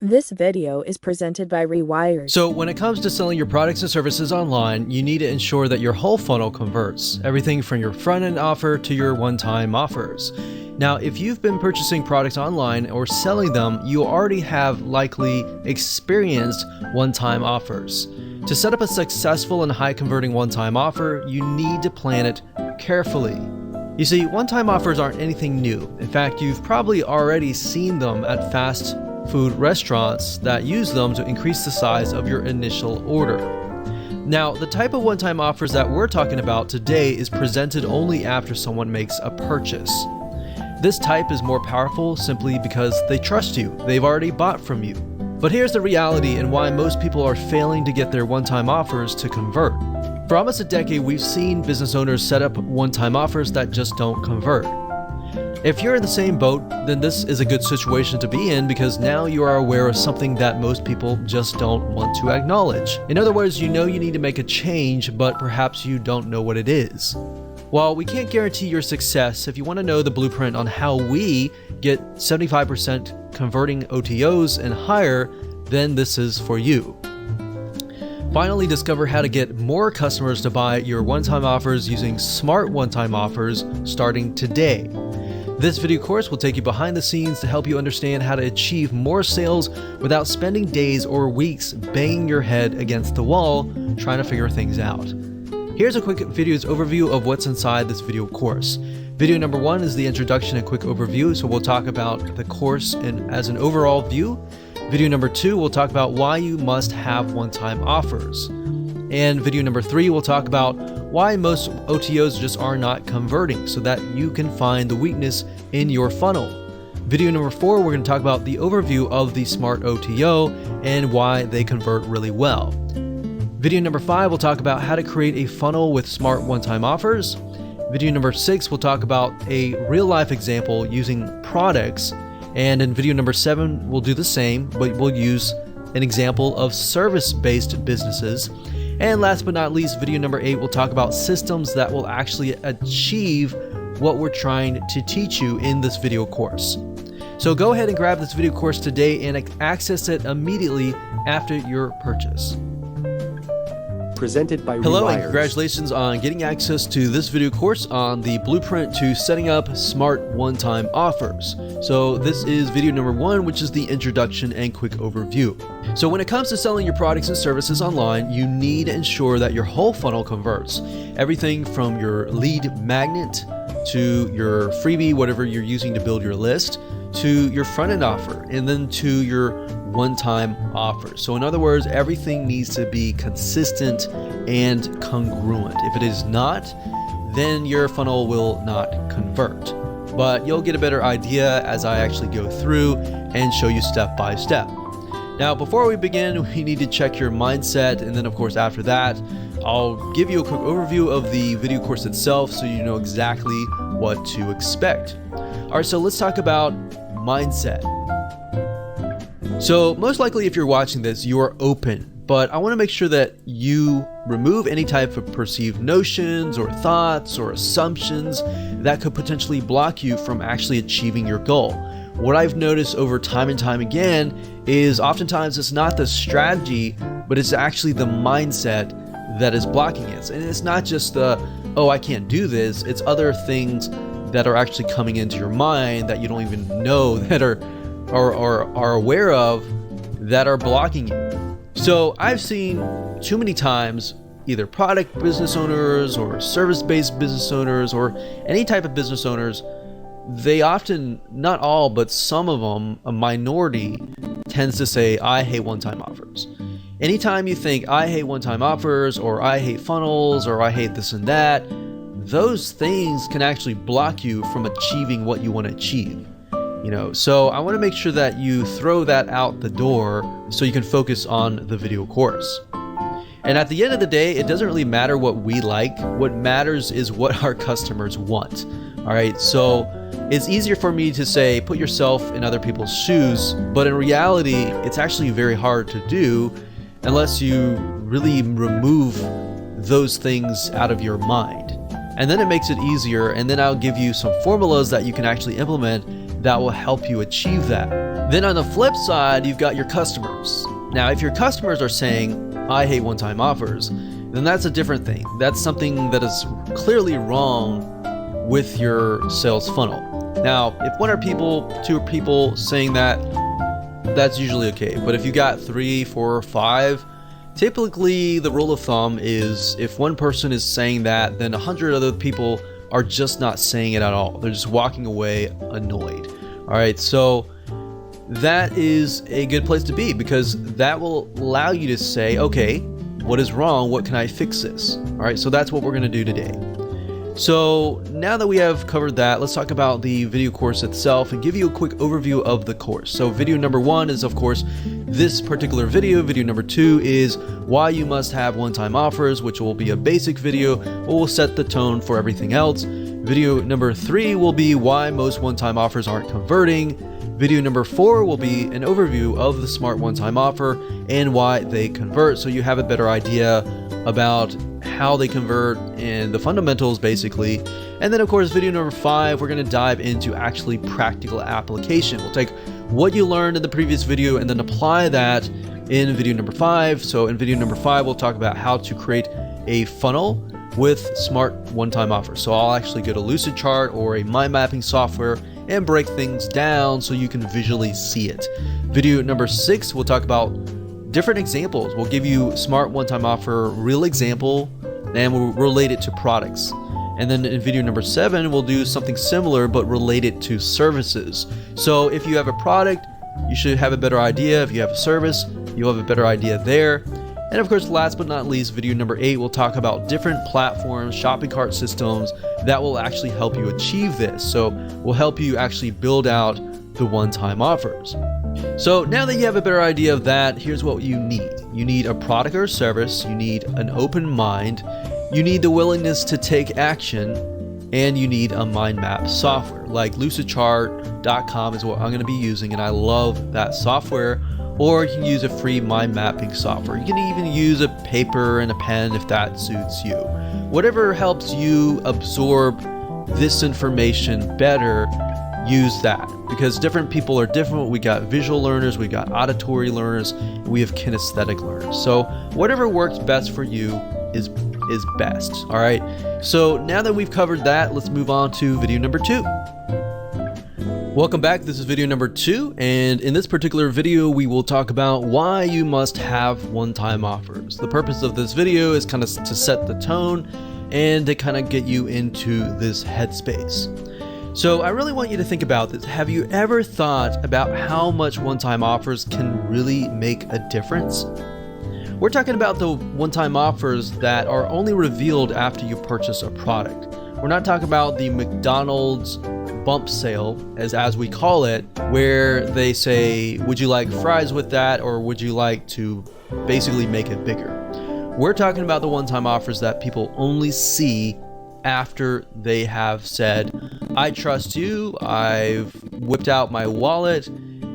This video is presented by Rewired. So when it comes to selling your products and services online, you need to ensure that your whole funnel converts, everything from your front-end offer to your one-time offers. Now, if you've been purchasing products online or selling them, you already have likely experienced one-time offers. To set up a successful and high-converting one-time offer, you need to plan it carefully. You see, one-time offers aren't anything new. In fact, you've probably already seen them at fast food restaurants that use them to increase the size of your initial order. Now, the type of one-time offers that we're talking about today is presented only after someone makes a purchase. This type is more powerful simply because they trust you. They've already bought from you. But here's the reality and why most people are failing to get their one-time offers to convert. For almost a decade, we've seen business owners set up one-time offers that just don't convert. If you're in the same boat, then this is a good situation to be in because now you are aware of something that most people just don't want to acknowledge. In other words, you know you need to make a change, but perhaps you don't know what it is. While we can't guarantee your success, if you want to know the blueprint on how we get 75% converting OTOs and higher, then this is for you. Finally, discover how to get more customers to buy your one-time offers using smart one-time offers starting today. This video course will take you behind the scenes to help you understand how to achieve more sales without spending days or weeks banging your head against the wall trying to figure things out. Here's a quick video's overview of what's inside this video course. Video number 1 is the introduction and quick overview, so we'll talk about the course as an overall view. Video number 2, we'll talk about why you must have one-time offers. And video number 3, we'll talk about why most OTOs just are not converting so that you can find the weakness in your funnel. Video number 4, we're going to talk about the overview of the Smart OTO and why they convert really well. Video number 5, we'll talk about how to create a funnel with smart one-time offers. Video number 6, we'll talk about a real-life example using products. And in video number 7, we'll do the same, but we'll use an example of service-based businesses. And last but not least, video number 8, we'll talk about systems that will actually achieve what we're trying to teach you in this video course. So go ahead and grab this video course today and access it immediately after your purchase. Presented by Hello and Rewired. congratulations on getting access to this video course on the blueprint to setting up smart one-time offers. So this is video number 1, which is the introduction and quick overview. So when it comes to selling your products and services online, you need to ensure that your whole funnel converts. Everything from your lead magnet to your freebie, whatever you're using to build your list, to your front-end offer, and then to your one-time offer. So in other words, everything needs to be consistent and congruent. If it is not, then your funnel will not convert. But you'll get a better idea as I actually go through and show you step by step. Now, before we begin, we need to check your mindset, and then of course after that, I'll give you a quick overview of the video course itself so you know exactly what to expect. All right, so let's talk about mindset. So most likely if you're watching this, you are open, but I want to make sure that you remove any type of perceived notions or thoughts or assumptions that could potentially block you from actually achieving your goal. What I've noticed over time and time again is oftentimes it's not the strategy, but it's actually the mindset that is blocking it. And it's not just the, oh, I can't do this. It's other things that are actually coming into your mind that you don't even know that are aware of that are blocking you. So I've seen too many times either product business owners or service-based business owners or any type of business owners, they often, not all, but some of them, a minority, tends to say, I hate one-time offers. Anytime you think, I hate one-time offers, or I hate funnels, or I hate this and that, those things can actually block you from achieving what you want to achieve. So I want to make sure that you throw that out the door so you can focus on the video course. And at the end of the day, it doesn't really matter what we like. What matters is what our customers want. All right, so it's easier for me to say, put yourself in other people's shoes, but in reality, it's actually very hard to do unless you really remove those things out of your mind. And then it makes it easier, and then I'll give you some formulas that you can actually implement that will help you achieve that. Then on the flip side, you've got your customers. Now, if your customers are saying, I hate one-time offers, then that's a different thing. That's something that is clearly wrong with your sales funnel. Now, if one or two people saying that, that's usually okay. But if you got 3, 4, 5, typically the rule of thumb is if one person is saying that, then 100 other people are just not saying it at all. They're just walking away annoyed. All right, so that is a good place to be, because that will allow you to say, okay, what is wrong? What can I fix this? All right, so that's what we're gonna do today. So now that we have covered that, let's talk about the video course itself and give you a quick overview of the course. So video number 1 is, of course, this particular video. Video number 2 is why you must have one-time offers, which will be a basic video, but will set the tone for everything else. Video number 3 will be why most one-time offers aren't converting. Video number 4 will be an overview of the Smart one-time offer and why they convert, so you have a better idea about how they convert and the fundamentals basically. And then of course video number 5, we're going to dive into actually practical application. We'll take what you learned in the previous video and then apply that in video number 5. So in video number 5, we'll talk about how to create a funnel with Smart one-time offers. So I'll actually get a Lucid chart or a mind mapping software and break things down so you can visually see it. Video number 6, we'll talk about different examples. We'll give you Smart one-time offer real example and we'll relate it to products. And then in video number 7, we'll do something similar but related to services. So if you have a product, you should have a better idea. If you have a service, you'll have a better idea there. And of course, last but not least, video number 8, we'll talk about different platforms, shopping cart systems that will actually help you achieve this. So we'll help you actually build out the one-time offers. So now that you have a better idea of that, here's what you need. You need a product or service, you need an open mind, you need the willingness to take action, and you need a mind map software. Like lucidchart.com is what I'm going to be using, and I love that software. Or you can use a free mind mapping software. You can even use a paper and a pen if that suits you. Whatever helps you absorb this information better, use that, because different people are different. We got visual learners, we got auditory learners, and we have kinesthetic learners. So whatever works best for you is best. All right. So now that we've covered that, let's move on to video number 2. Welcome back. This is video number 2, and in this particular video we will talk about why you must have one-time offers. The purpose of this video is kind of to set the tone and to kind of get you into this headspace. So I really want you to think about this. Have you ever thought about how much one-time offers can really make a difference? We're talking about the one-time offers that are only revealed after you purchase a product. We're not talking about the McDonald's bump sale, as we call it, where they say, would you like fries with that, or would you like to basically make it bigger? We're talking about the one-time offers that people only see after they have said, I trust you, I've whipped out my wallet,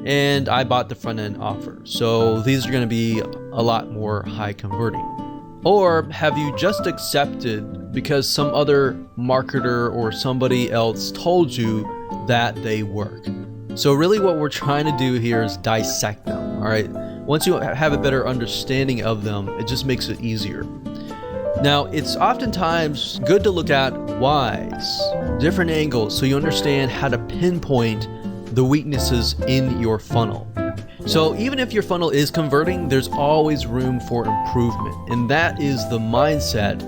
and I bought the front-end offer. So these are going to be a lot more high converting. Or have you just accepted because some other marketer or somebody else told you that they work? So really what we're trying to do here is dissect them, all right? Once you have a better understanding of them, it just makes it easier. Now, it's oftentimes good to look at whys, different angles, so you understand how to pinpoint the weaknesses in your funnel. So even if your funnel is converting, there's always room for improvement. And that is the mindset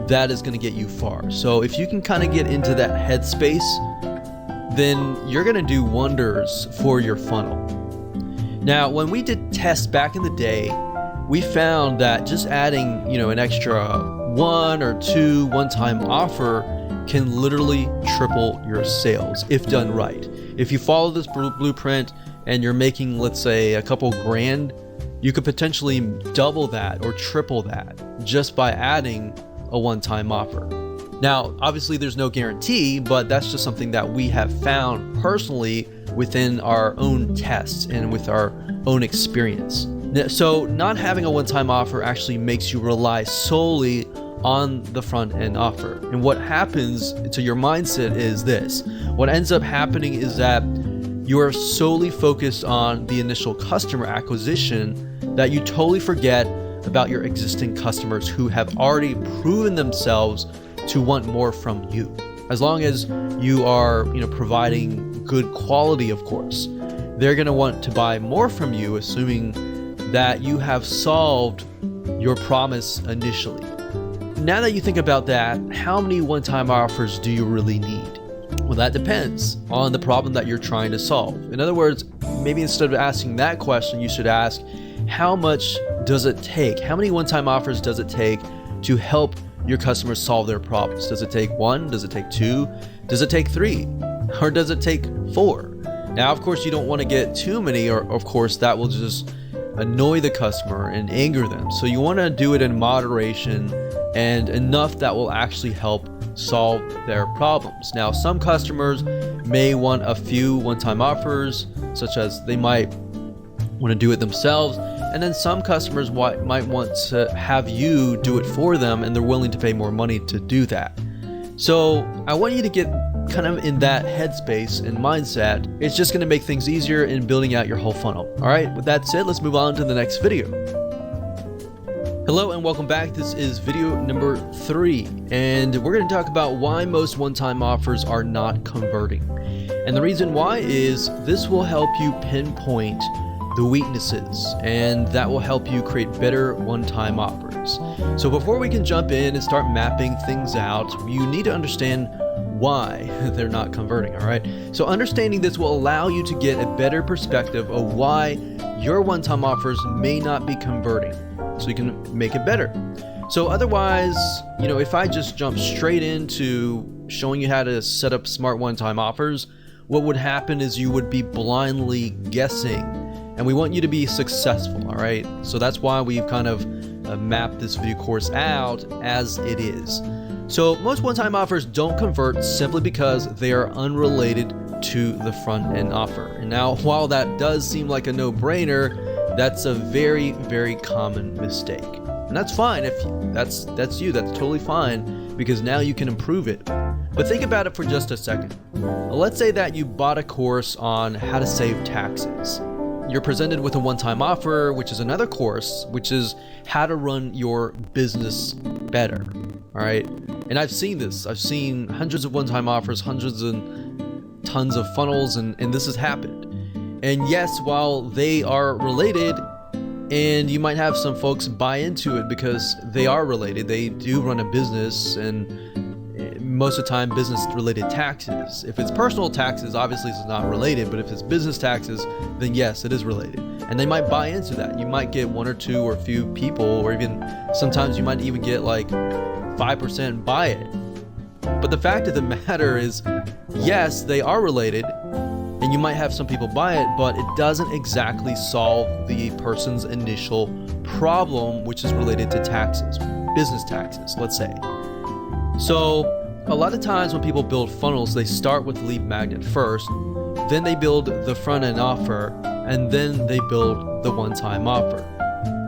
that is going to get you far. So if you can kind of get into that headspace, then you're going to do wonders for your funnel. Now, when we did tests back in the day, we found that just adding, an extra 1 or 2 one-time offer can literally triple your sales if done right. If you follow this blueprint and you're making, let's say, a couple grand, you could potentially double that or triple that just by adding a one-time offer. Now, obviously there's no guarantee, but that's just something that we have found personally within our own tests and with our own experience. So not having a one-time offer actually makes you rely solely on the front end offer. And what happens to your mindset is this. What ends up happening is that you are solely focused on the initial customer acquisition that you totally forget about your existing customers who have already proven themselves to want more from you. As long as you are, providing good quality, of course, they're going to want to buy more from you, assuming that you have solved your promise initially. Now that you think about that, how many one-time offers do you really need? Well, that depends on the problem that you're trying to solve. In other words, maybe instead of asking that question, you should ask, how much does it take? How many one-time offers does it take to help your customers solve their problems? Does it take 1? Does it take 2? Does it take 3? Or does it take 4? Now, of course, you don't want to get too many, or of course, that will just annoy the customer and anger them. So you want to do it in moderation and enough that will actually help solve their problems. Now, some customers may want a few one-time offers, such as they might want to do it themselves. And then some customers might want to have you do it for them, and they're willing to pay more money to do that. So I want you to get kind of in that headspace and mindset. It's just going to make things easier in building out your whole funnel. All right, with that said, let's move on to the next video. Hello and welcome back. This is video number 3, and we're going to talk about why most one-time offers are not converting. And the reason why is this will help you pinpoint the weaknesses, and that will help you create better one-time offers. So before we can jump in and start mapping things out, you need to understand why they're not converting. All right, so understanding this will allow you to get a better perspective of why your one-time offers may not be converting, so you can make it better. So otherwise, if I just jump straight into showing you how to set up smart one-time offers, what would happen is you would be blindly guessing, and we want you to be successful. All right, so that's why we've kind of mapped this video course out as it is. So most one-time offers don't convert simply because they are unrelated to the front-end offer. And now, while that does seem like a no-brainer, that's a very, very common mistake. And that's fine. If that's you, that's totally fine, because now you can improve it. But think about it for just a second. Let's say that you bought a course on how to save taxes. You're presented with a one-time offer, which is another course, which is how to run your business better. All right. And I've seen this. I've seen hundreds of one-time offers, hundreds and tons of funnels, and this has happened. And yes, while they are related, and you might have some folks buy into it because they are related, they do run a business, and most of the time business related taxes. If it's personal taxes, obviously it's not related, but if it's business taxes, then yes, it is related. And they might buy into that. You might get 1 or 2 or a few people, or even sometimes you might even get like 5% buy it. But the fact of the matter is, yes, they are related, and you might have some people buy it, but it doesn't exactly solve the person's initial problem, which is related to taxes, business taxes, let's say. So a lot of times when people build funnels, they start with lead magnet first, then they build the front end offer, and then they build the one-time offer.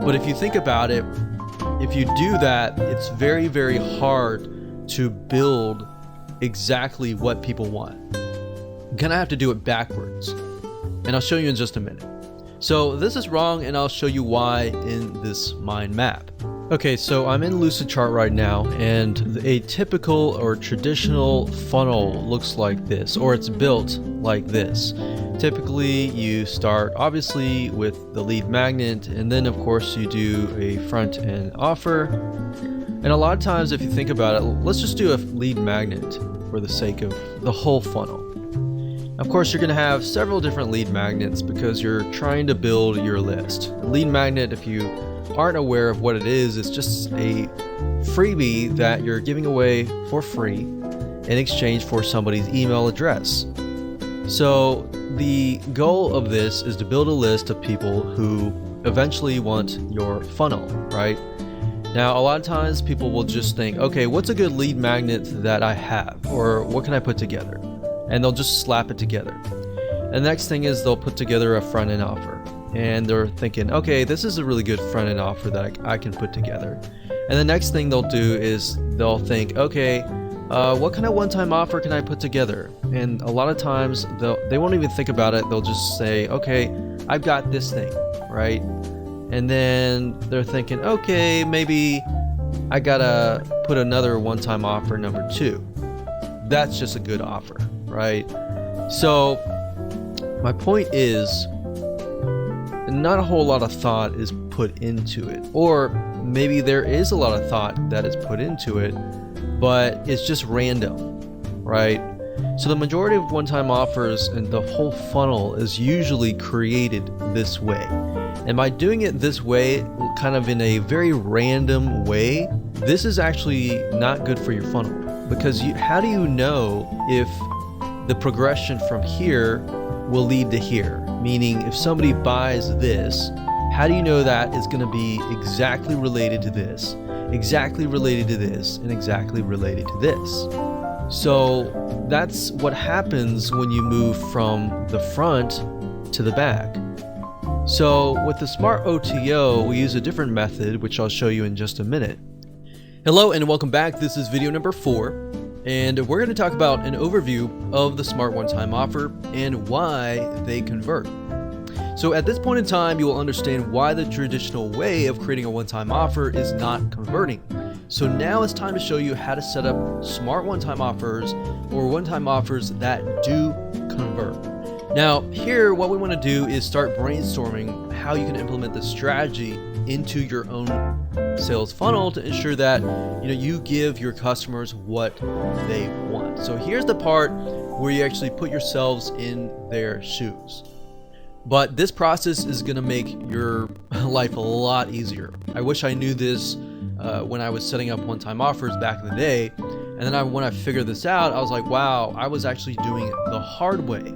But if you think about it, if you do that, it's very, very hard to build exactly what people want. You're gonna have to do it backwards, and I'll show you in just a minute. So this is wrong, and I'll show you why in this mind map. Okay, so I'm in Lucidchart right now, and a typical or traditional funnel looks like this, or it's built like this. Typically, you start obviously with the lead magnet, and then of course you do a front end offer. And a lot of times, if you think about it, let's just do a lead magnet for the sake of the whole funnel. Of course, you're going to have several different lead magnets because you're trying to build your list. A lead magnet, if you aren't aware of what it is, it's just a freebie that you're giving away for free in exchange for somebody's email address. So the goal of this is to build a list of people who eventually want your funnel, right? Now, a lot of times people will just think, okay, what's a good lead magnet that I have, or what can I put together? And they'll just slap it together. And the next thing is they'll put together a front end offer. And they're thinking, okay, this is a really good front end offer that I can put together. And the next thing they'll do is they'll think, okay, what kind of one-time offer can I put together? And a lot of times they won't even think about it. They'll just say, okay, I've got this thing, right? And then they're thinking, okay, maybe I gotta put another one-time offer number 2. That's just a good offer, right? So my point is, not a whole lot of thought is put into it, or maybe there is a lot of thought that is put into it, but it's just random, right? So the majority of one-time offers and the whole funnel is usually created this way. And by doing it this way, kind of in a very random way, this is actually not good for your funnel, because how do you know if the progression from here will lead to here? Meaning, if somebody buys this, how do you know that is going to be exactly related to this, exactly related to this, and exactly related to this? So that's what happens when you move from the front to the back. So with the Smart OTO, we use a different method, which I'll show you in just a minute. Hello and welcome back. This is video number 4, and we're going to talk about an overview of the Smart One-Time Offer and why they convert. So at this point in time, you will understand why the traditional way of creating a one-time offer is not converting. So now it's time to show you how to set up smart one-time offers, or one-time offers that do convert. Now here, what we want to do is start brainstorming how you can implement this strategy into your own sales funnel to ensure that you give your customers what they want. So here's the part where you actually put yourselves in their shoes. But this process is going to make your life a lot easier. I wish I knew this when I was setting up one-time offers back in the day. And then when I figured this out, I was like, wow, I was actually doing it the hard way.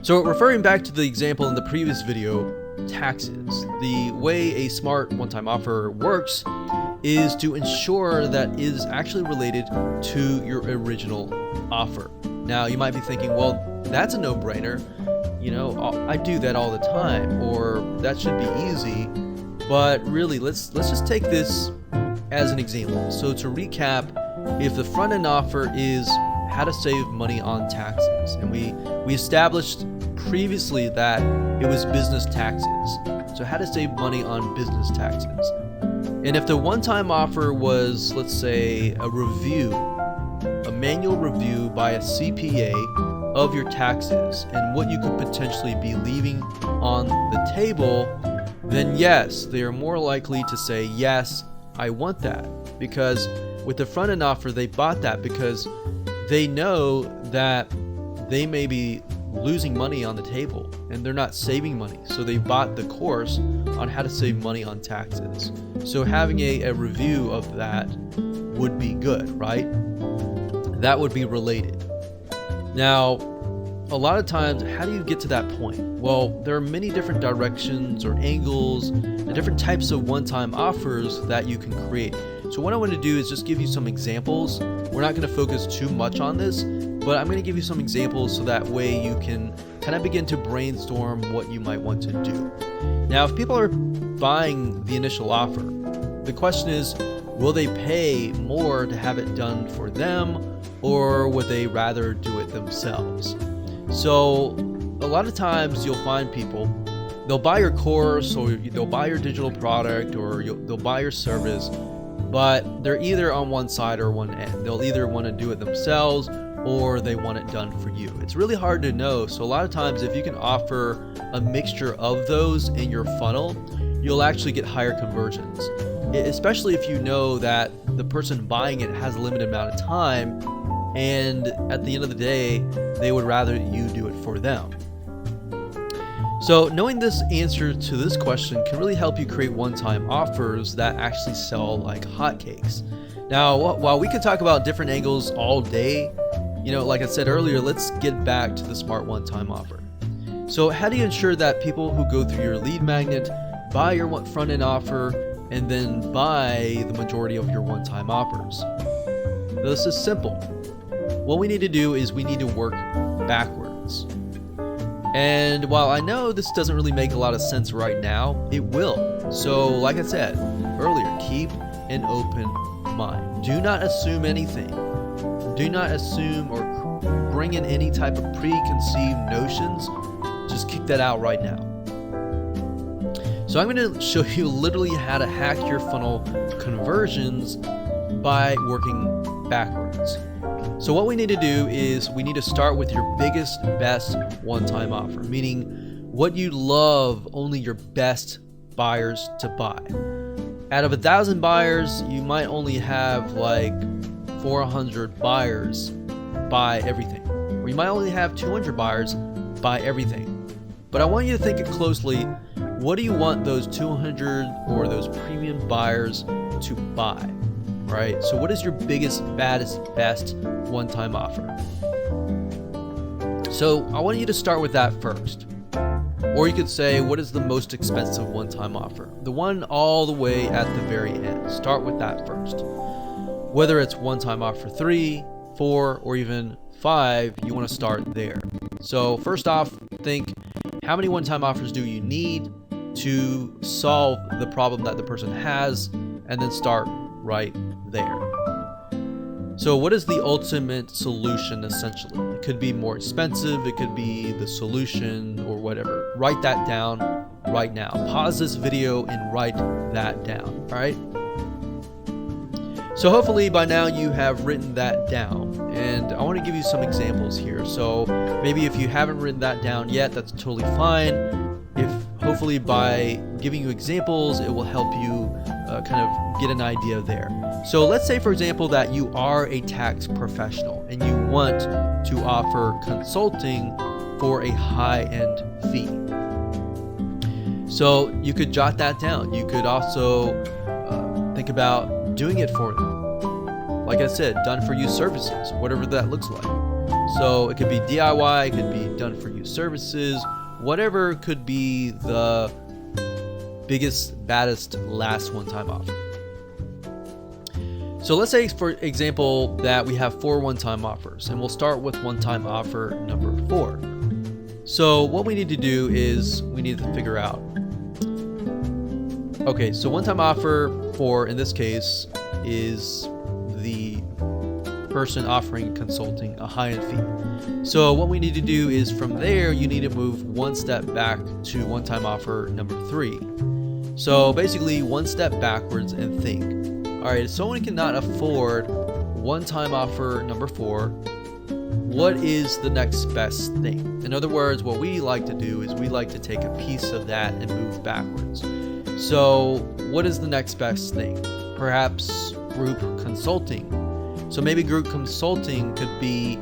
So referring back to the example in the previous video, taxes. The way a smart one-time offer works is to ensure that it is actually related to your original offer. Now you might be thinking, well, that's a no-brainer. I do that all the time, or that should be easy. But really, let's just take this as an example. So to recap, if the front-end offer is how to save money on taxes, and we established previously that it was business taxes. So how to save money on business taxes. And if the one-time offer was, let's say, a manual review by a CPA of your taxes and what you could potentially be leaving on the table, then yes, they are more likely to say, yes, I want that. Because with the front-end offer, they bought that because they know that they may be losing money on the table and they're not saving money. So they bought the course on how to save money on taxes. So having a review of that would be good, right? That would be related. Now, a lot of times, how do you get to that point? Well, there are many different directions or angles and different types of one-time offers that you can create. So what I want to do is just give you some examples. We're not going to focus too much on this, but I'm going to give you some examples so that way you can kind of begin to brainstorm what you might want to do. Now, if people are buying the initial offer, the question is, will they pay more to have it done for them, or would they rather do it themselves? So a lot of times you'll find people, they'll buy your course, or they'll buy your digital product, or they'll buy your service, but they're either on one side or one end. They'll either want to do it themselves or they want it done for you. It's really hard to know. So a lot of times, if you can offer a mixture of those in your funnel, you'll actually get higher conversions, especially if you know that the person buying it has a limited amount of time, and at the end of the day, they would rather you do it for them. So knowing this answer to this question can really help you create one-time offers that actually sell like hotcakes. Now, while we could talk about different angles all day, like I said earlier, let's get back to the smart one-time offer. So how do you ensure that people who go through your lead magnet buy your front-end offer and then buy the majority of your one-time offers? This is simple. What we need to do is we need to work backwards. And while I know this doesn't really make a lot of sense right now, it will. So like I said earlier, keep an open mind. Do not assume anything. Do not assume or bring in any type of preconceived notions. Just kick that out right now. So I'm going to show you literally how to hack your funnel conversions by working backwards. So what we need to do is we need to start with your biggest, best one-time offer, meaning what you love only your best buyers to buy. Out of 1,000 buyers, you might only have like 400 buyers buy everything, or you might only have 200 buyers buy everything. But I want you to think it closely. What do you want those 200 or those premium buyers to buy, right? So what is your biggest, baddest, best one-time offer? So I want you to start with that first. Or you could say, what is the most expensive one-time offer? The one all the way at the very end. Start with that first. Whether it's one-time offer 3, 4, or even 5, you want to start there. So first off, think, how many one-time offers do you need to solve the problem that the person has, and then start right there. So what is the ultimate solution essentially? It could be more expensive, it could be the solution or whatever. Write that down right now. Pause this video and write that down, all right? So hopefully by now you have written that down, and I want to give you some examples here. So maybe if you haven't written that down yet, that's totally fine. If hopefully by giving you examples, it will help you kind of get an idea there. So let's say, for example, that you are a tax professional and you want to offer consulting for a high-end fee. So you could jot that down. You could also think about doing it for them. Like I said, done for you services, whatever that looks like. So it could be DIY, it could be done for you services, whatever could be the biggest, baddest, last one-time offer. So let's say, for example, that we have 4 one-time offers, and we'll start with one-time offer number 4. So what we need to do is we need to figure out, okay, so one-time offer 4 in this case is the person offering consulting a high-end fee. So what we need to do is from there, you need to move one step back to one-time offer number 3. So basically one step backwards and think, all right, if someone cannot afford one-time offer number 4, what is the next best thing? In other words, what we like to do is we like to take a piece of that and move backwards. So what is the next best thing? Perhaps group consulting. So maybe group consulting could be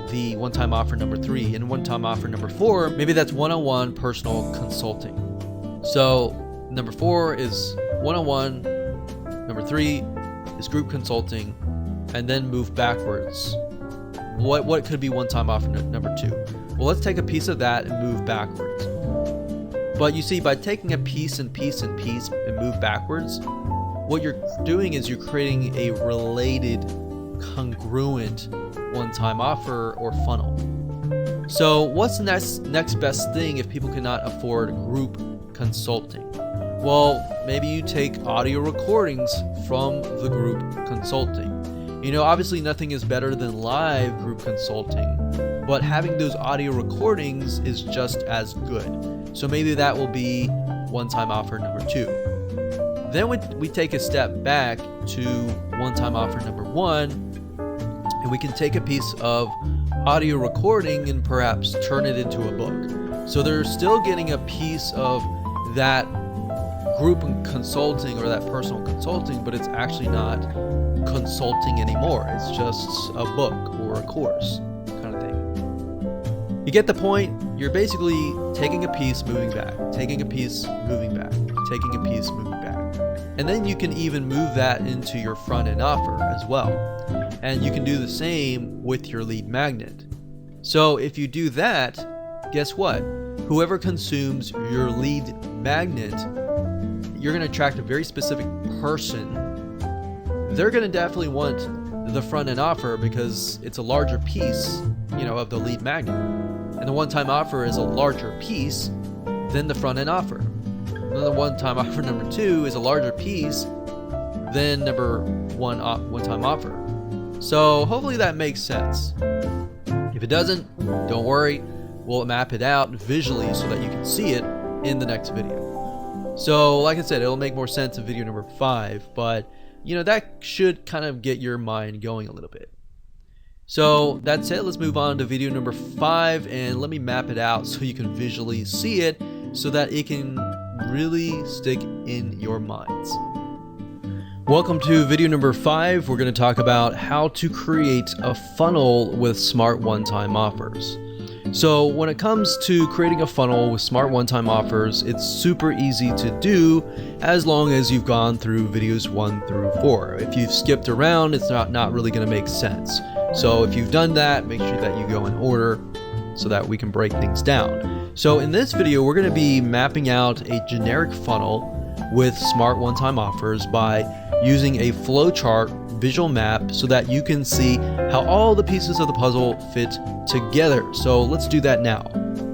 the one-time offer number 3, and one-time offer number 4, maybe that's one-on-one personal consulting. So number 4 is one-on-one, number 3 is group consulting, and then move backwards. What could be one-time offer number 2? Well, let's take a piece of that and move backwards. But you see, by taking a piece and piece and piece and move backwards, what you're doing is you're creating a related, congruent one-time offer or funnel. So what's the next best thing if people cannot afford group consulting? Well, maybe you take audio recordings from the group consulting. You know, obviously nothing is better than live group consulting, but having those audio recordings is just as good. So maybe that will be one-time offer number 2. Then we take a step back to one-time offer number 1, and we can take a piece of audio recording and perhaps turn it into a book. So they're still getting a piece of that group consulting or that personal consulting, but it's actually not consulting anymore. It's just a book or a course kind of thing. You get the point? You're basically taking a piece, moving back, taking a piece, moving back, taking a piece, moving back. And then you can even move that into your front end offer as well. And you can do the same with your lead magnet. So if you do that, guess what? Whoever consumes your lead magnet, you're going to attract a very specific person. They're going to definitely want the front end offer because it's a larger piece, of the lead magnet. And the one-time offer is a larger piece than the front end offer. And then the one-time offer number 2 is a larger piece than number 1 one-time offer. So hopefully that makes sense. If it doesn't, don't worry. We'll map it out visually so that you can see it in the next video. So like I said, it'll make more sense in video number 5, but that should kind of get your mind going a little bit. So that's it. Let's move on to video number 5, and let me map it out so you can visually see it so that it can really stick in your minds. Welcome to video number 5. We're going to talk about how to create a funnel with smart one-time offers. So when it comes to creating a funnel with smart one-time offers, it's super easy to do as long as you've gone through videos 1 through 4. If you've skipped around, it's not really going to make sense. So if you've done that, make sure that you go in order so that we can break things down. So in this video, we're going to be mapping out a generic funnel with smart one-time offers by using a flowchart visual map so that you can see how all the pieces of the puzzle fit together. So let's do that now.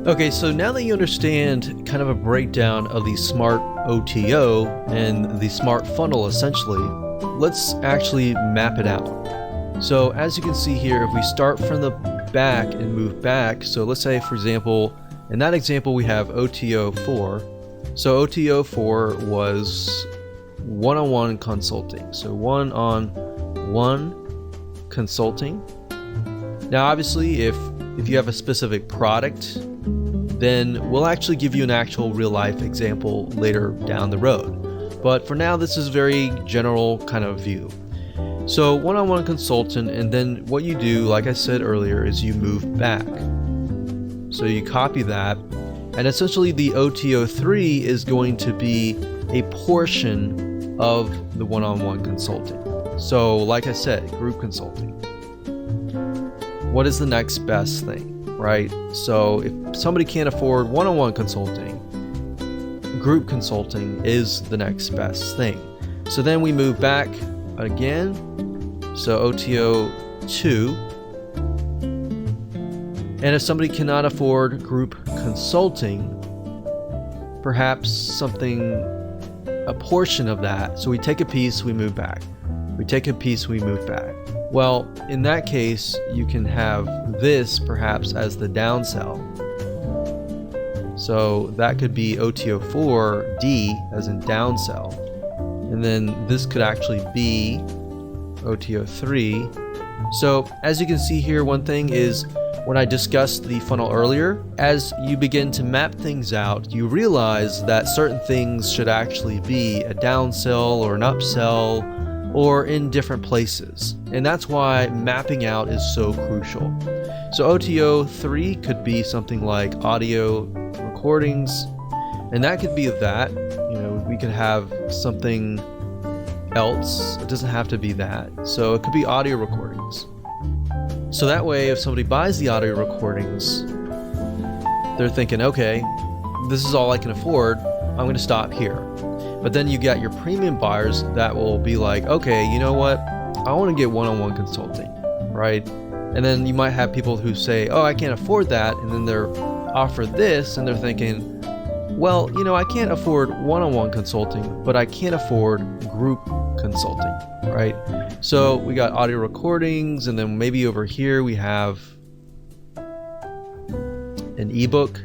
Okay, so now that you understand kind of a breakdown of the smart OTO and the smart funnel essentially, let's actually map it out. So as you can see here, if we start from the back and move back, so let's say for example, in that example we have OTO 4. So OTO 4 was one-on-one consulting. So one-on-one consulting. Now obviously if you have a specific product, then we'll actually give you an actual real-life example later down the road. But for now, this is a very general kind of view. So one-on-one consultant, and then what you do, like I said earlier, is you move back. So you copy that, and essentially the OTO 3 is going to be a portion of the one-on-one consulting. So like I said, group consulting. What is the next best thing, right? So if somebody can't afford one-on-one consulting, group consulting is the next best thing. So then we move back again. So OTO 2. And if somebody cannot afford group consulting, perhaps a portion of that. So we take a piece, we move back. We take a piece, we move back. Well, in that case, you can have this perhaps as the downsell. So that could be OTO 4D as in downsell. And then this could actually be OTO 3. So as you can see here, one thing is when I discussed the funnel earlier, as you begin to map things out, you realize that certain things should actually be a downsell or an upsell or in different places. And that's why mapping out is so crucial. So OTO 3 could be something like audio recordings, and that could be that. We could have something else. It doesn't have to be that. So it could be audio recordings. So that way, if somebody buys the audio recordings, they're thinking, okay, this is all I can afford. I'm going to stop here. But then you got your premium buyers that will be like, okay, you know what? I want to get one-on-one consulting, right? And then you might have people who say, oh, I can't afford that. And then they're offered this and they're thinking, well, I can't afford one-on-one consulting, but I can afford group consulting, right? So we got audio recordings, and then maybe over here we have an ebook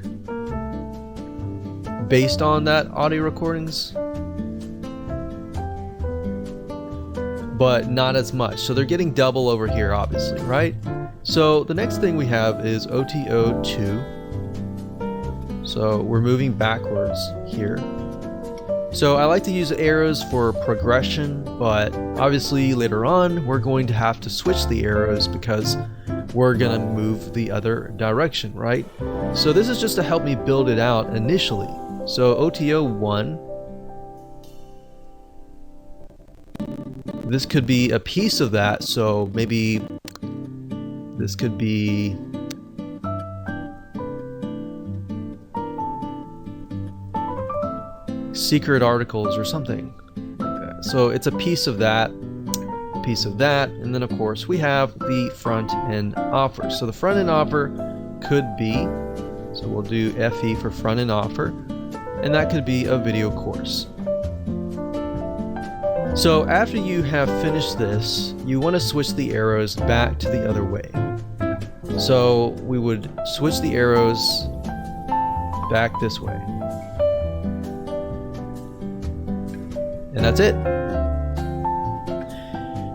based on that audio recordings, but not as much. So they're getting double over here, obviously, right? So the next thing we have is OTO 2. So we're moving backwards here. So I like to use arrows for progression, but obviously later on we're going to have to switch the arrows because we're gonna move the other direction, right? So this is just to help me build it out initially. So OTO 1, this could be a piece of that, so maybe this could be secret articles or something like that. So it's a piece of that, and then of course we have the front end offer. So the front end offer could be, so we'll do FE for front end offer, and that could be a video course. So after you have finished this, you want to switch the arrows back to the other way. So we would switch the arrows back this way. And that's it.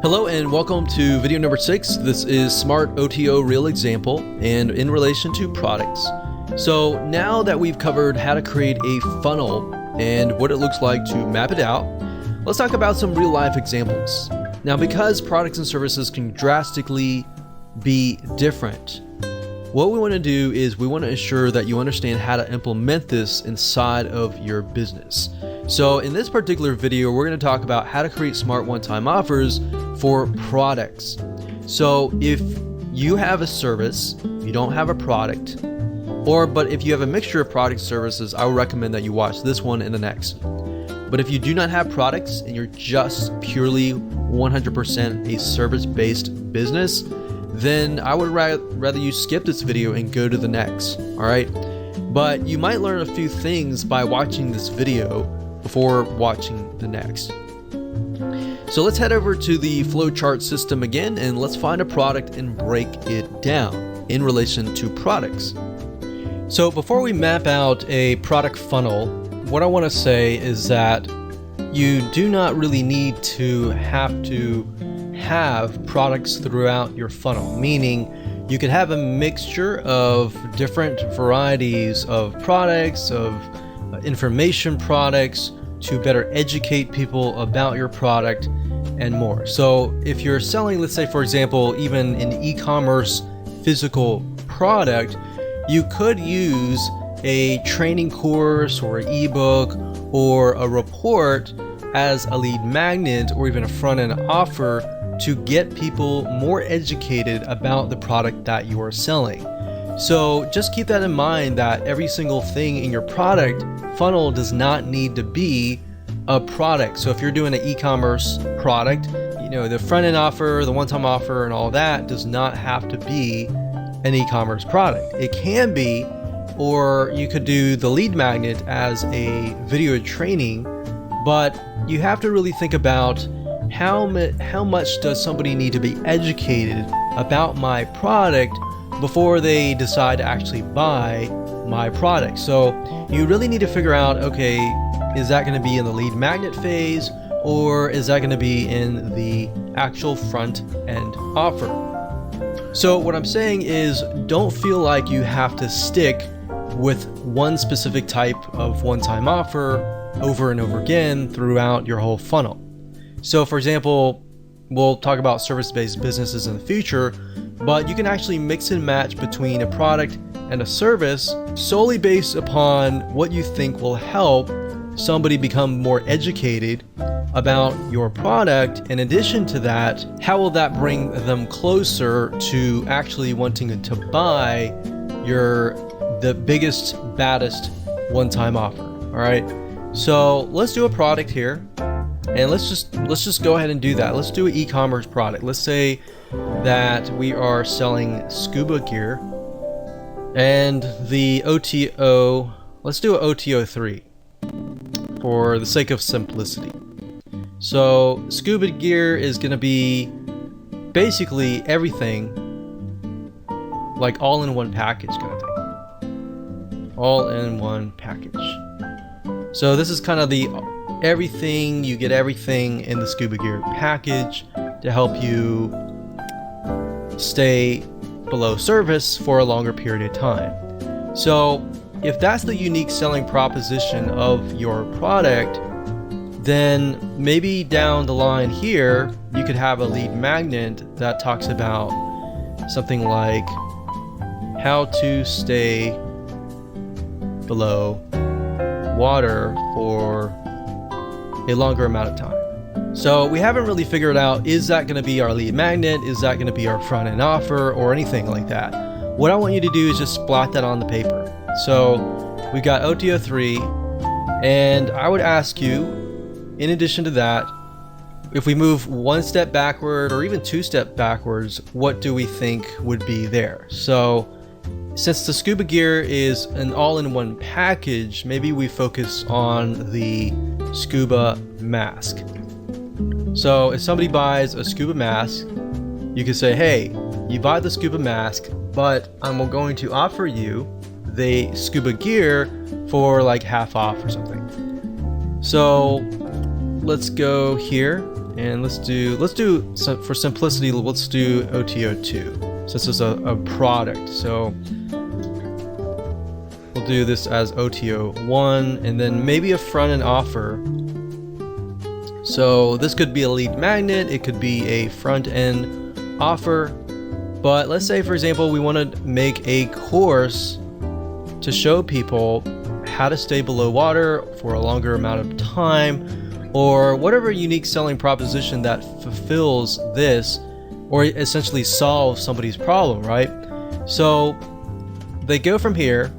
Hello and welcome to video number 6. This is Smart OTO Real Example and in relation to products. So now that we've covered how to create a funnel and what it looks like to map it out, let's talk about some real life examples. Now, because products and services can drastically be different, what we want to do is we want to ensure that you understand how to implement this inside of your business. So in this particular video, we're going to talk about how to create smart one-time offers for products. So if you have a service, you don't have a product, but if you have a mixture of product services, I would recommend that you watch this one and the next. But if you do not have products and you're just purely 100% a service-based business, then I would rather you skip this video and go to the next, all right? But you might learn a few things by watching this video before watching the next. So let's head over to the flowchart system again, and let's find a product and break it down in relation to products. So before we map out a product funnel, what I want to say is that you do not really need to have products throughout your funnel, meaning you could have a mixture of different varieties of products, of information products to better educate people about your product and more. So if you're selling, let's say for example, even an e-commerce physical product, you could use a training course or an ebook or a report as a lead magnet or even a front-end offer to get people more educated about the product that you are selling. So just keep that in mind, that every single thing in your product funnel does not need to be a product. So if you're doing an e-commerce product, the front-end offer, the one-time offer and all that does not have to be an e-commerce product. It can be, or you could do the lead magnet as a video training, but you have to really think about how much does somebody need to be educated about my product before they decide to actually buy my product. So you really need to figure out, okay, is that going to be in the lead magnet phase, or is that going to be in the actual front end offer? So what I'm saying is, don't feel like you have to stick with one specific type of one-time offer over and over again throughout your whole funnel. So for example, we'll talk about service-based businesses in the future, but you can actually mix and match between a product and a service solely based upon what you think will help somebody become more educated about your product. In addition to that, how will that bring them closer to actually wanting to buy the biggest, baddest one-time offer? All right. So let's do a product here, and let's just go ahead and do that. Let's do an e-commerce product. Let's say that we are selling scuba gear, and the OTO. Let's do an OTO 3 for the sake of simplicity. So scuba gear is going to be basically everything, like all in one package kind of thing. All in one package. So this is kind of the everything, you get everything in the scuba gear package to help you stay below surface for a longer period of time. So if that's the unique selling proposition of your product, then maybe down the line here, you could have a lead magnet that talks about something like how to stay below water for a longer amount of time. So we haven't really figured out, is that going to be our lead magnet? Is that going to be our front end offer or anything like that? What I want you to do is just splat that on the paper. So we've got OTO 3, and I would ask you, in addition to that, if we move one step backward or even two steps backwards, what do we think would be there? So since the scuba gear is an all-in-one package, maybe we focus on the scuba mask. So if somebody buys a scuba mask, you can say, hey, you buy the scuba mask, but I'm going to offer you the scuba gear for like half off or something. So let's go here and let's do for simplicity, let's do OTO2 since it's a product. So we'll do this as OTO1 and then maybe a front end offer. So this could be a lead magnet, it could be a front end offer, but let's say for example we want to make a course to show people how to stay below water for a longer amount of time, or whatever unique selling proposition that fulfills this or essentially solves somebody's problem, right? So they go from here,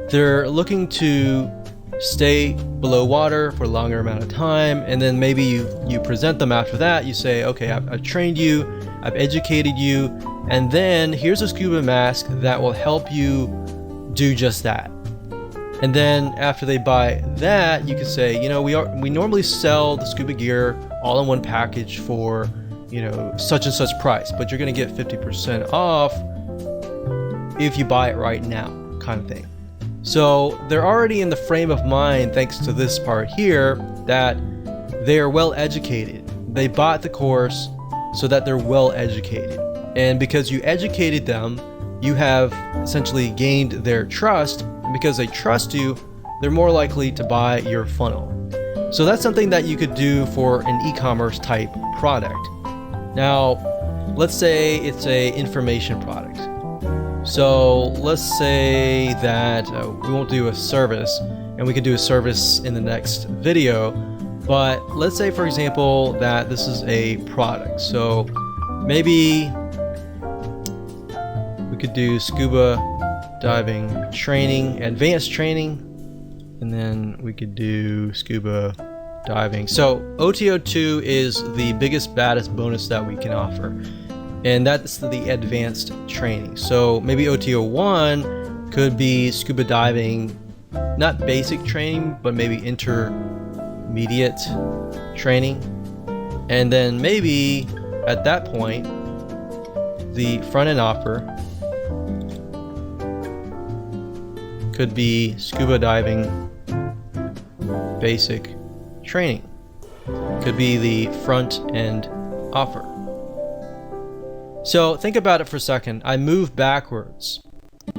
they're looking to stay below water for a longer amount of time, and then maybe you present them after that. You say, okay, I've trained you, I've educated you, and then here's a scuba mask that will help you do just that. And then after they buy that, you can say, you know, we normally sell the scuba gear all in one package for, you know, such and such price, but you're going to get 50% off if you buy it right now, kind of thing. So they're already in the frame of mind, thanks to this part here, that they are well educated. They bought the course so that they're well educated. And because you educated them, you have essentially gained their trust. And because they trust you, they're more likely to buy your funnel. So that's something that you could do for an e-commerce type product. Now, let's say it's a information product. So let's say that we won't do a service, and we can do a service in the next video, but let's say for example that this is a product. So maybe we could do scuba diving training, advanced training, and then we could do scuba diving. So OTO2 is the biggest, baddest bonus that we can offer. And that's the advanced training. So maybe OTO1 could be scuba diving, not basic training, but maybe intermediate training. And then maybe at that point, the front end offer could be scuba diving basic training. Could be the front end offer. So think about it for a second. I moved backwards,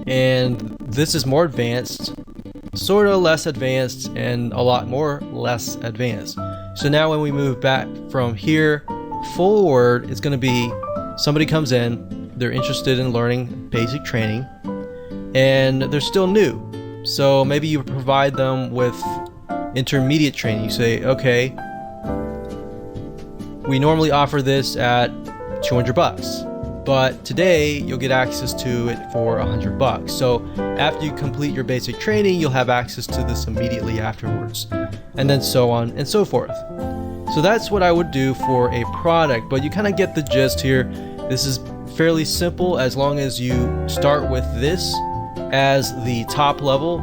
and this is more advanced, sort of less advanced, and a lot more less advanced. So now when we move back from here forward, it's going to be somebody comes in, they're interested in learning basic training, and they're still new. So maybe you provide them with intermediate training. You say, okay, we normally offer this at $200. But today you'll get access to it for $100. So after you complete your basic training, you'll have access to this immediately afterwards, and then so on and so forth. So that's what I would do for a product, but you kind of get the gist here. This is fairly simple as long as you start with this as the top level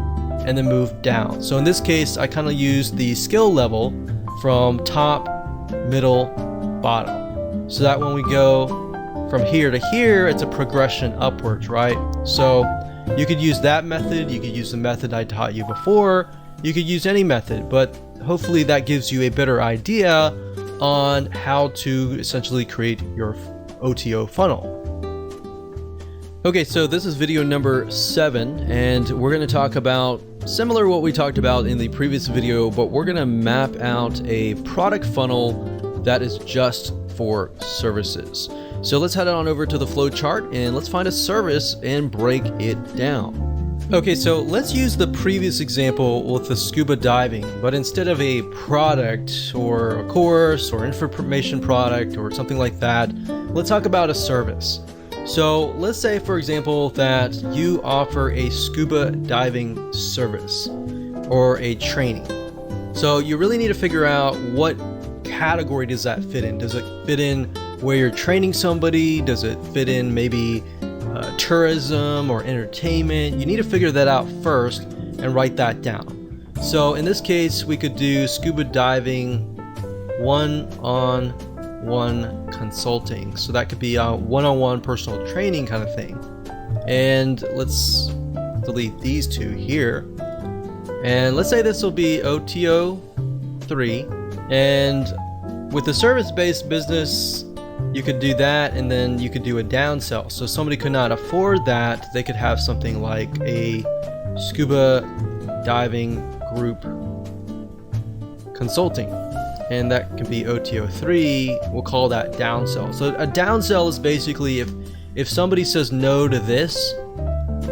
and then move down. So in this case, I kind of use the skill level from top, middle, bottom, so that when we go from here to here, it's a progression upwards, right? So you could use that method, you could use the method I taught you before, you could use any method, but hopefully that gives you a better idea on how to essentially create your OTO funnel. Okay, so this is video number 7, and we're going to talk about similar to what we talked about in the previous video, but we're going to map out a product funnel that is just for services. So let's head on over to the flow chart and let's find a service and break it down. Okay, so let's use the previous example with the scuba diving, but instead of a product or a course or information product or something like that, let's talk about a service. So let's say, for example, that you offer a scuba diving service or a training. So you really need to figure out what category does that fit in. Does it fit in where you're training somebody? Does it fit in maybe tourism or entertainment? You need to figure that out first and write that down. So in this case, we could do scuba diving one-on-one consulting. So that could be a one-on-one personal training kind of thing. And let's delete these two here. And let's say this will be OTO 3. And with the service-based business, you could do that, and then you could do a downsell. So if somebody could not afford that, they could have something like a scuba diving group consulting, and that can be OTO 3. We'll call that downsell. So a downsell is basically if somebody says no to this,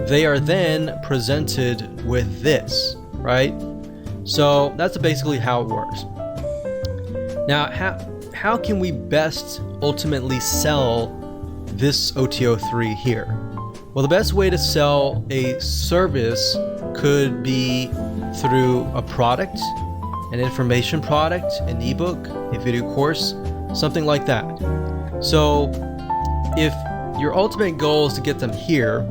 they are then presented with this, right? So that's basically how it works. Now, how can we best ultimately sell this OTO 3 here? Well, the best way to sell a service could be through a product, an information product, an ebook, a video course, something like that. So if your ultimate goal is to get them here,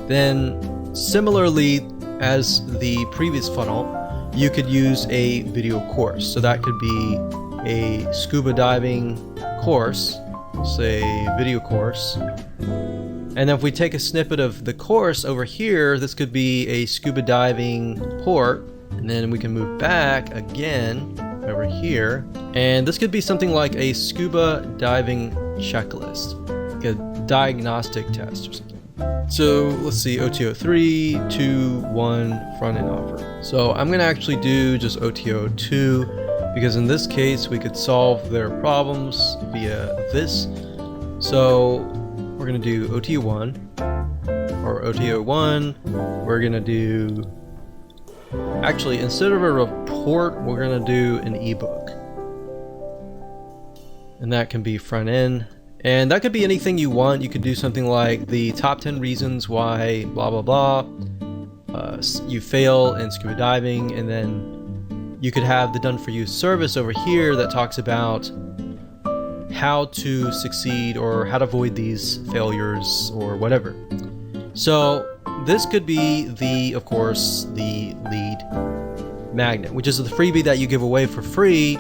then similarly as the previous funnel, you could use a video course. So that could be a scuba diving course, we'll say video course. And then if we take a snippet of the course over here, this could be a scuba diving port. And then we can move back again over here. And this could be something like a scuba diving checklist, like a diagnostic test or something. So let's see, OTO 3, 2, 1, front end offer. So I'm gonna actually do just OTO 2, because in this case, we could solve their problems via this. So we're gonna do OTO 1, or OTO 1, we're gonna do, actually, instead of a report, we're gonna do an ebook. And that can be front end. And that could be anything you want. You could do something like the top 10 reasons why blah, blah, blah. You fail in scuba diving, and then you could have the done for you service over here that talks about how to succeed or how to avoid these failures or whatever. So this could be of course, the lead magnet, which is the freebie that you give away for free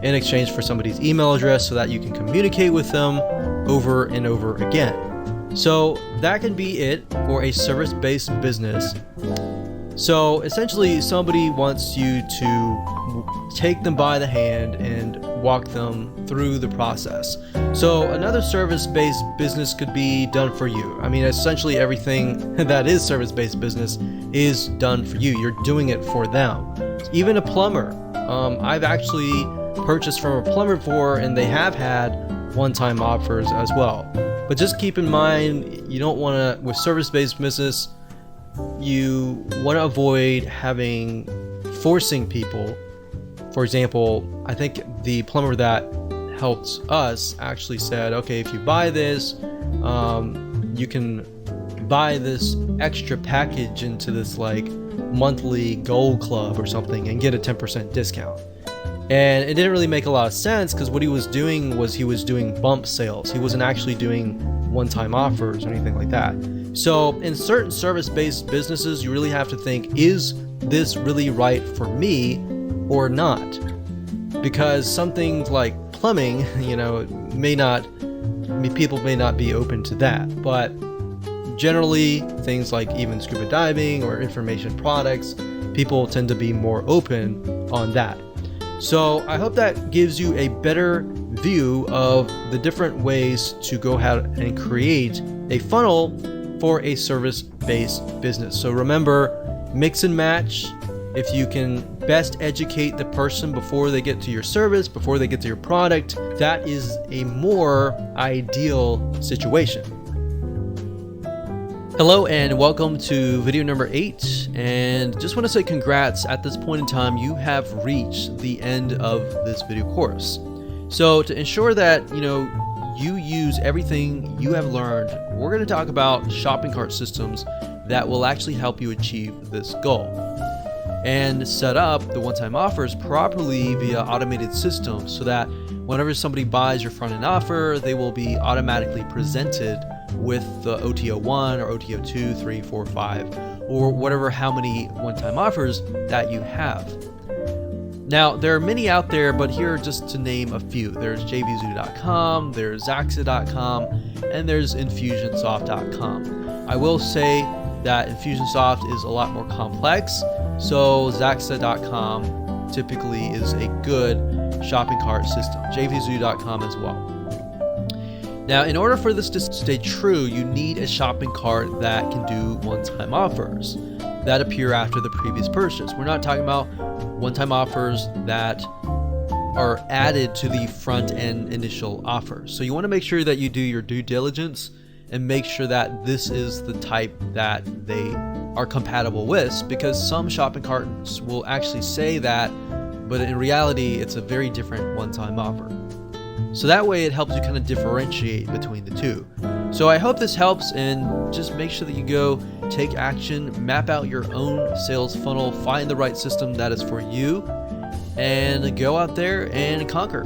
in exchange for somebody's email address so that you can communicate with them over and over again. So that can be it for a service-based business. So essentially, somebody wants you to take them by the hand and walk them through the process. So another service-based business could be done for you. I mean, essentially everything that is service-based business is done for you. You're doing it for them. Even a plumber. I've actually purchased from a plumber before, and they have had one-time offers as well. But just keep in mind, you don't want to, with service-based business, you want to avoid forcing people. For example, I think the plumber that helped us actually said, okay, if you buy this, you can buy this extra package into this like monthly gold club or something and get a 10% discount. And it didn't really make a lot of sense, because what he was doing was he was doing bump sales. He wasn't actually doing one-time offers or anything like that. So in certain service-based businesses, you really have to think, is this really right for me or not? Because some things like plumbing, people may not be open to that. But generally, things like even scuba diving or information products, people tend to be more open on that. So I hope that gives you a better view of the different ways to go ahead and create a funnel for a service-based business. So remember, mix and match. If you can best educate the person before they get to your service, before they get to your product, that is a more ideal situation. Hello and welcome to video number 8, and just want to say congrats. At this point in time, you have reached the end of this video course. So to ensure that you use everything you have learned, we're going to talk about shopping cart systems that will actually help you achieve this goal and set up the one-time offers properly via automated systems, so that whenever somebody buys your front-end offer, they will be automatically presented with the OTO 1 or OTO 2, 3, 4, 5, or whatever, how many one-time offers that you have. Now, there are many out there, but here are just to name a few. There's jvzoo.com, there's zaxa.com, and there's infusionsoft.com. I will say that Infusionsoft is a lot more complex, so zaxa.com typically is a good shopping cart system. jvzoo.com as well. Now, in order for this to stay true, you need a shopping cart that can do one-time offers that appear after the previous purchase. We're not talking about one-time offers that are added to the front-end initial offer. So you want to make sure that you do your due diligence and make sure that this is the type that they are compatible with, because some shopping carts will actually say that, but in reality, it's a very different one-time offer. So that way it helps you kind of differentiate between the two. So I hope this helps, and just make sure that you go take action, map out your own sales funnel, find the right system that is for you, and go out there and conquer.